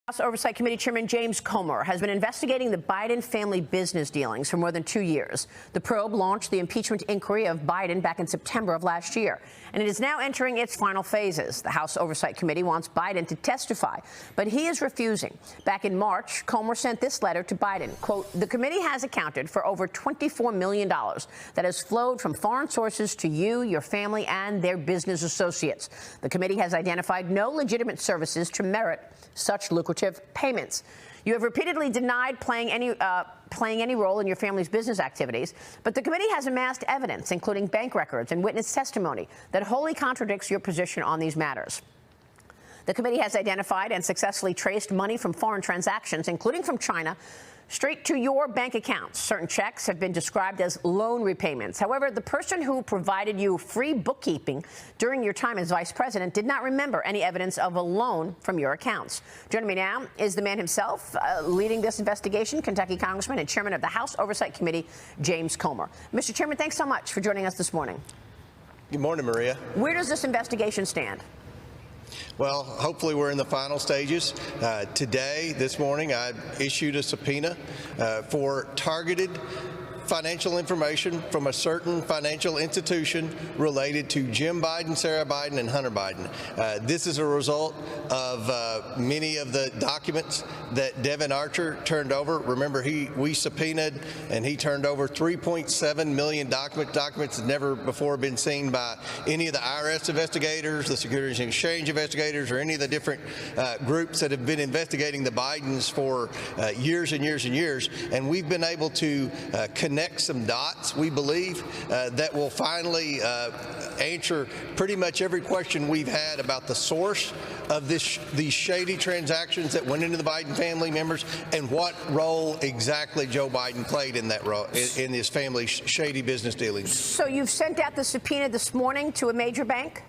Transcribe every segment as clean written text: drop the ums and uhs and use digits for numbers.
House Oversight Committee Chairman James Comer has been investigating the Biden family business dealings for more than 2 years. The probe launched the impeachment inquiry of Biden back in September of last year, and it is now entering its final phases. The House Oversight Committee wants Biden to testify, but he is refusing. Back in March, Comer sent this letter to Biden. Quote, "The committee has accounted for over $24 million that has flowed from foreign sources to you, your family, and their business associates. The committee has identified no legitimate services to merit such lucrative payments. You have repeatedly denied playing any role in your family's business activities, but the committee has amassed evidence, including bank records and witness testimony, that wholly contradicts your position on these matters. The committee has identified and successfully traced money from foreign transactions, including from China, straight to your bank accounts. Certain checks have been described as loan repayments. However, the person who provided you free bookkeeping during your time as vice president did not remember any evidence of a loan from your accounts." Joining me now is the man himself leading this investigation, Kentucky Congressman and Chairman of the House Oversight Committee, James Comer. Mr. Chairman, thanks so much for joining us this morning. Good morning, Maria. Where does this investigation stand? Well, hopefully we're in the final stages. This morning, I issued a subpoena for targeted financial information from a certain financial institution related to Jim Biden, Sarah Biden, and Hunter Biden. This is a result of many of the documents that Devin Archer turned over. Remember, we subpoenaed and he turned over 3.7 million documents that never before been seen by any of the IRS investigators, the Securities and Exchange investigators, or any of the different groups that have been investigating the Bidens for years and years and years. And we've been able to connect some dots, we believe, that will finally answer pretty much every question we've had about the source of these shady transactions that went into the Biden family members and what role exactly Joe Biden played in that role in his family's shady business dealings. So you've sent out the subpoena this morning to a major bank?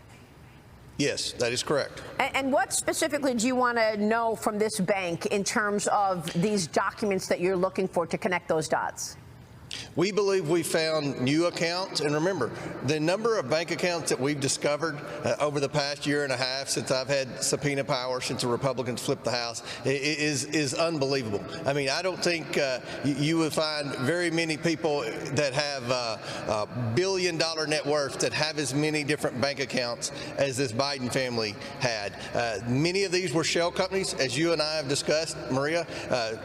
Yes, that is correct. And what specifically do you want to know from this bank in terms of these documents that you're looking for to connect those dots? We believe we found new accounts, and remember, the number of bank accounts that we've discovered over the past year and a half since I've had subpoena power, since the Republicans flipped the House, is unbelievable. I mean, I don't think you would find very many people that have billion-dollar net worth that have as many different bank accounts as this Biden family had. Many of these were shell companies, as you and I have discussed, Maria,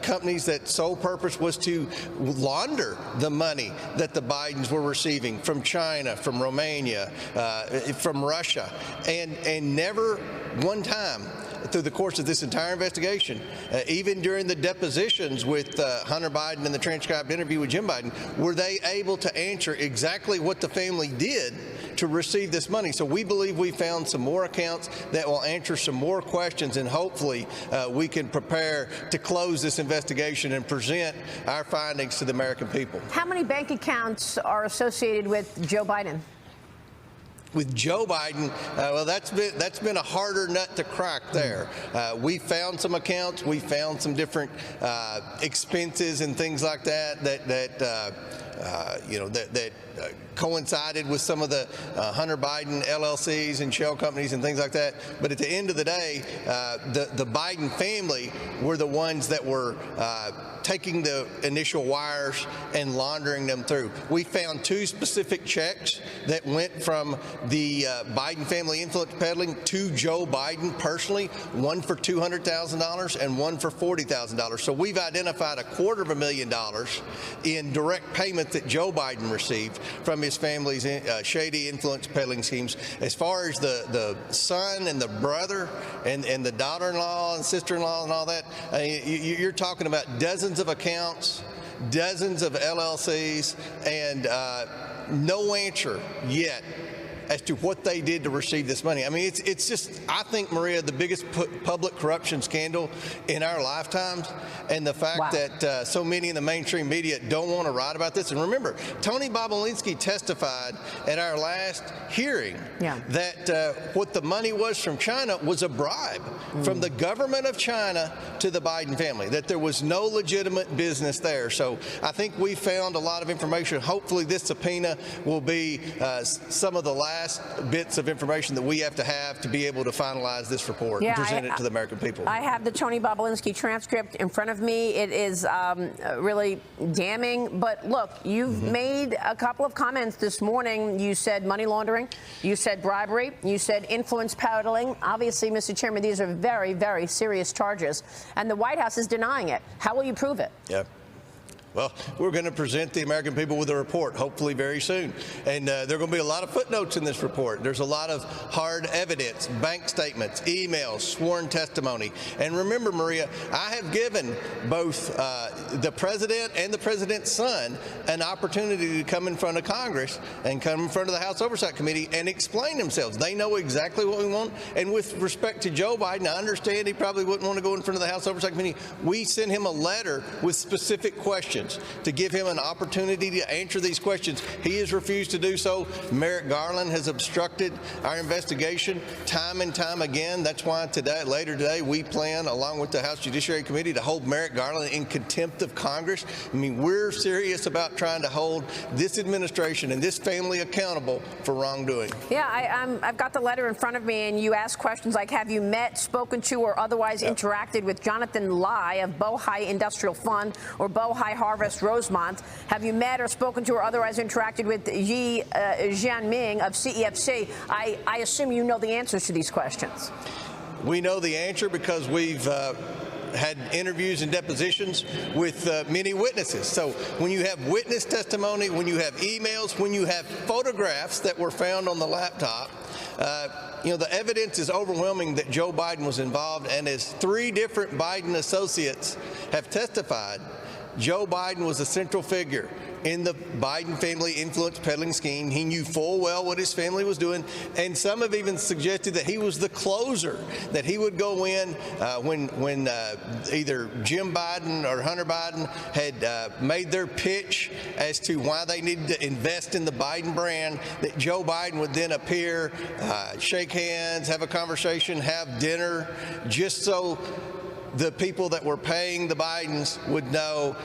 companies that sole purpose was to launder the money that the Bidens were receiving from China, from Romania, from Russia, and never one time through the course of this entire investigation, even during the depositions with Hunter Biden and the transcribed interview with Jim Biden, were they able to answer exactly what the family did to receive this money. So we believe we found some more accounts that will answer some more questions, and hopefully we can prepare to close this investigation and present our findings to the American people. How many bank accounts are associated with Joe Biden? With Joe Biden, well, that's been a harder nut to crack there. We found some accounts, we found some different expenses and things like that coincided with some of the Hunter Biden LLCs and shell companies and things like that. But at the end of the day, the Biden family were the ones that were taking the initial wires and laundering them through. We found 2 specific checks that went from the Biden family influence peddling to Joe Biden personally, one for $200,000 and one for $40,000. So we've identified $250,000 in direct payments that Joe Biden received from his family's shady influence peddling schemes. As far as the son and the brother and the daughter-in-law and sister-in-law and all that, you're talking about dozens of accounts, dozens of LLCs, and no answer yet as to what they did to receive this money. I mean, it's just, I think, Maria, the biggest public corruption scandal in our lifetimes, and the fact that so many in the mainstream media don't want to write about this. And remember, Tony Bobulinski testified at our last hearing that what the money was from China was a bribe from the government of China to the Biden family, that there was no legitimate business there. So I think we found a lot of information. Hopefully this subpoena will be some of the last last bits of information that we have to be able to finalize this report and present it to the American people. I have the Tony Bobulinski transcript in front of me. It is really damning. But look, you've made a couple of comments this morning. You said money laundering. You said bribery. You said influence peddling. Obviously, Mr. Chairman, these are very, very serious charges. And the White House is denying it. How will you prove it? Yeah. Well, we're going to present the American people with a report, hopefully very soon. And there are going to be a lot of footnotes in this report. There's a lot of hard evidence, bank statements, emails, sworn testimony. And remember, Maria, I have given both the president and the president's son an opportunity to come in front of Congress and come in front of the House Oversight Committee and explain themselves. They know exactly what we want. And with respect to Joe Biden, I understand he probably wouldn't want to go in front of the House Oversight Committee. We sent him a letter with specific questions to give him an opportunity to answer these questions. He has refused to do so. Merrick Garland has obstructed our investigation time and time again. That's why later today, we plan, along with the House Judiciary Committee, to hold Merrick Garland in contempt of Congress. I mean, we're serious about trying to hold this administration and this family accountable for wrongdoing. Yeah, I've got the letter in front of me, and you ask questions like, have you met, spoken to, or otherwise interacted with Jonathan Lai of Bohai Industrial Fund or Bohai Harvest Rosemont? Have you met or spoken to or otherwise interacted with Yi Jianming of CEFC? I assume you know the answers to these questions. We know the answer because we've had interviews and depositions with many witnesses. So when you have witness testimony, when you have emails, when you have photographs that were found on the laptop, the evidence is overwhelming that Joe Biden was involved. And as 3 different Biden associates have testified, Joe Biden was a central figure in the Biden family influence peddling scheme. He knew full well what his family was doing, and some have even suggested that he was the closer, that he would go in when either Jim Biden or Hunter Biden had made their pitch as to why they needed to invest in the Biden brand, that Joe Biden would then appear, shake hands, have a conversation, have dinner, just so the people that were paying the Bidens would know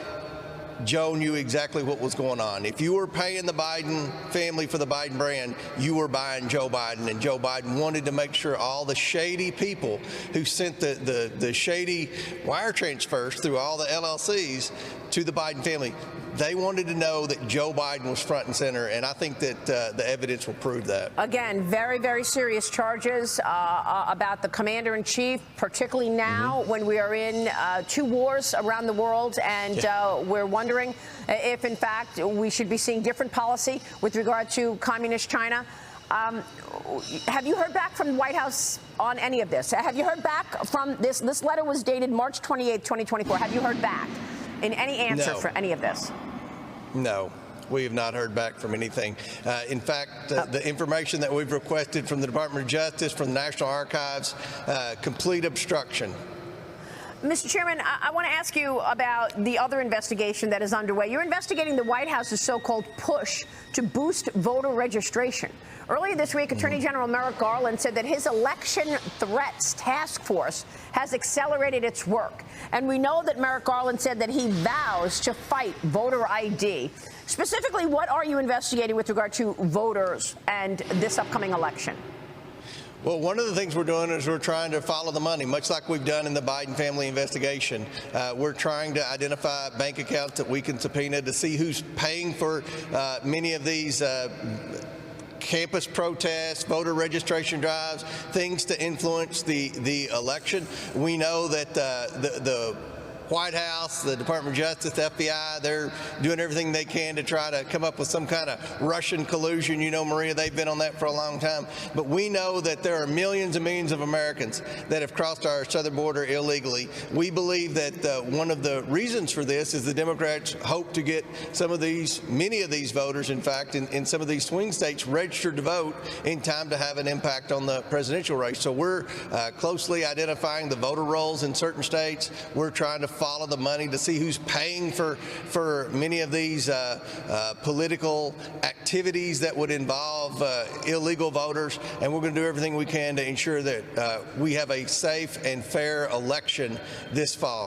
Joe knew exactly what was going on. If you were paying the Biden family for the Biden brand, you were buying Joe Biden, and Joe Biden wanted to make sure all the shady people who sent the shady wire transfers through all the LLCs to the Biden family, they wanted to know that Joe Biden was front and center, and I think that the evidence will prove that. Again, very, very serious charges about the commander-in-chief, particularly now when we are in 2 wars around the world, and we're wondering if, in fact, we should be seeing different policy with regard to communist China. Have you heard back from the White House on any of this? Have you heard back from this? This letter was dated March 28, 2024. Have you heard back in any answer for any of this? No. We have not heard back from anything. In fact, the information that we've requested from the Department of Justice, from the National Archives, complete obstruction. Mr. Chairman, I want to ask you about the other investigation that is underway. You're investigating the White House's so-called push to boost voter registration. Earlier this week, Attorney General Merrick Garland said that his election threats task force has accelerated its work. And we know that Merrick Garland said that he vows to fight voter ID. Specifically, what are you investigating with regard to voters and this upcoming election? Well, one of the things we're doing is we're trying to follow the money, much like we've done in the Biden family investigation. We're trying to identify bank accounts that we can subpoena to see who's paying for many of these campus protests, voter registration drives, things to influence the election. We know that the White House, the Department of Justice, the FBI, they're doing everything they can to try to come up with some kind of Russian collusion. You know, Maria, they've been on that for a long time. But we know that there are millions and millions of Americans that have crossed our southern border illegally. We believe that one of the reasons for this is the Democrats hope to get many of these voters, in fact, in some of these swing states, registered to vote in time to have an impact on the presidential race. So we're closely identifying the voter rolls in certain states. We're trying to follow the money to see who's paying for many of these political activities that would involve illegal voters, and we're going to do everything we can to ensure that we have a safe and fair election this fall.